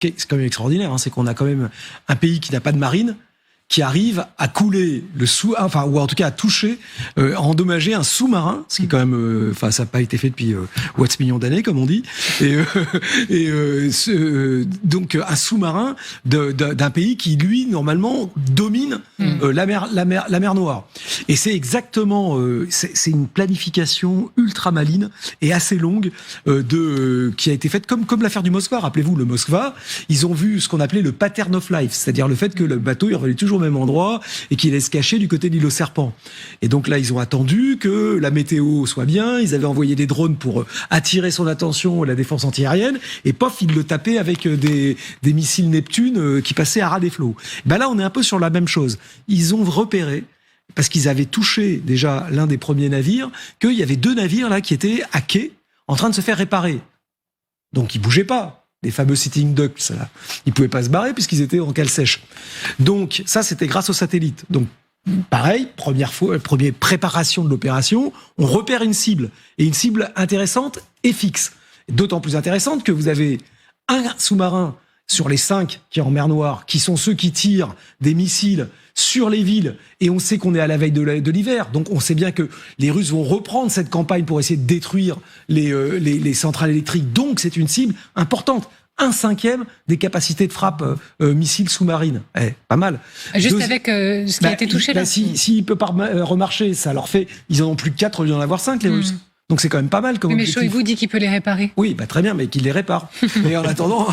c'est quand même extraordinaire, hein, c'est qu'on a quand même un pays qui n'a pas de marine, qui arrive à couler ou en tout cas à toucher, à endommager un sous-marin, ce qui est quand même, ça n'a pas été fait depuis Watts millions d'années, comme on dit, donc un sous-marin d'un pays qui lui normalement domine la mer Noire. Et c'est exactement, c'est une planification ultramarine et assez longue qui a été faite comme l'affaire du Moskva. Rappelez-vous, le Moskva, ils ont vu ce qu'on appelait le pattern of life, c'est-à-dire le fait que le bateau il revenait toujours au même endroit et qu'il allait se cacher du côté de l'île aux serpents. Et donc là, ils ont attendu que la météo soit bien, ils avaient envoyé des drones pour attirer son attention, la défense antiaérienne, et pof, ils le tapaient avec des missiles Neptune qui passaient à ras des flots. Ben là, on est un peu sur la même chose. Ils ont repéré, parce qu'ils avaient touché déjà l'un des premiers navires, qu'il y avait 2 navires là qui étaient à quai, en train de se faire réparer. Donc ils bougeaient pas. Les fameux sitting ducks, là. Ils pouvaient pas se barrer puisqu'ils étaient en cale sèche. Donc, ça, c'était grâce aux satellites. Donc, pareil, première préparation de l'opération, on repère une cible. Et une cible intéressante et fixe. D'autant plus intéressante que vous avez un sous-marin sur les 5 qui est en mer Noire, qui sont ceux qui tirent des missiles sur les villes, et on sait qu'on est à la veille de l'hiver, donc on sait bien que les Russes vont reprendre cette campagne pour essayer de détruire les centrales électriques, donc c'est une cible importante. 1/5 des capacités de frappe missiles sous-marines. Pas mal. Juste avec ce qui a été touché là. S'il ne peut pas remarcher, ça leur fait... Ils en ont plus que 4 au lieu d'en avoir 5, les Russes. Donc c'est quand même pas mal comme objectif. Mais Shoigu dit qu'il peut les réparer. Oui, très bien, mais qu'il les répare. Mais en attendant...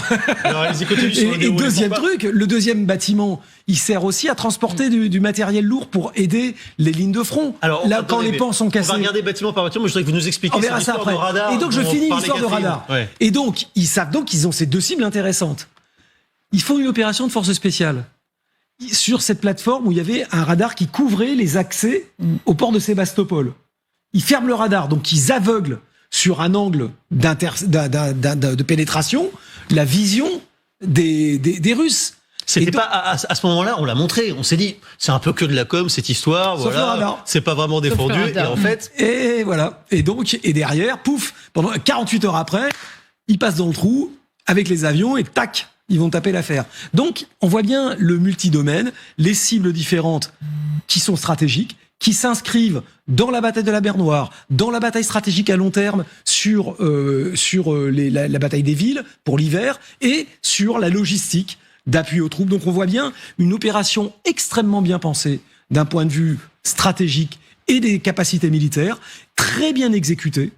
Alors, et deuxième truc, le deuxième bâtiment, il sert aussi à transporter du matériel lourd pour aider les lignes de front. Alors, là, quand les pans sont cassés... On va regarder bâtiment par bâtiment, mais je voudrais que vous nous expliquiez l'histoire de radar. Et donc je finis l'histoire de radar. Ouais. Et donc, ils savent donc qu'ils ont ces 2 cibles intéressantes. Ils font une opération de force spéciale sur cette plateforme où il y avait un radar qui couvrait les accès au port de Sébastopol. Ils ferment le radar, donc ils aveuglent sur un angle de pénétration la vision des Russes. C'était pas à ce moment-là, on l'a montré, on s'est dit, c'est un peu que de la com cette histoire, Sauf le radar. C'est pas vraiment défendu, et en fait... Et voilà, et derrière, pouf, pendant 48 heures après, ils passent dans le trou avec les avions et tac, ils vont taper l'affaire. Donc, on voit bien le multidomaine, les cibles différentes qui sont stratégiques, qui s'inscrivent dans la bataille de la mer Noire, dans la bataille stratégique à long terme sur la bataille des villes pour l'hiver et sur la logistique d'appui aux troupes. Donc on voit bien une opération extrêmement bien pensée d'un point de vue stratégique et des capacités militaires, très bien exécutée,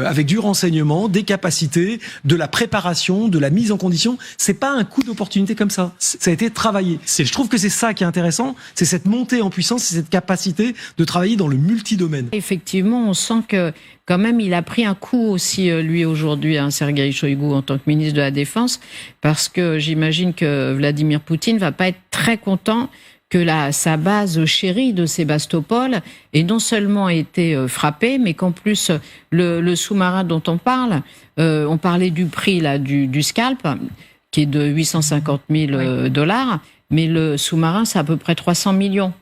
avec du renseignement, des capacités, de la préparation, de la mise en condition. C'est pas un coup d'opportunité comme ça. Ça a été travaillé. Je trouve que c'est ça qui est intéressant, c'est cette montée en puissance, c'est cette capacité de travailler dans le multidomaine. Effectivement, on sent que quand même il a pris un coup aussi, lui aujourd'hui, Sergueï Shoigu, en tant que ministre de la Défense, parce que j'imagine que Vladimir Poutine va pas être très content que sa base chérie de Sébastopol ait non seulement été frappée, mais qu'en plus, le sous-marin dont on parle, on parlait du prix là, du scalp, qui est de 850 000 $, mais le sous-marin, c'est à peu près 300 millions.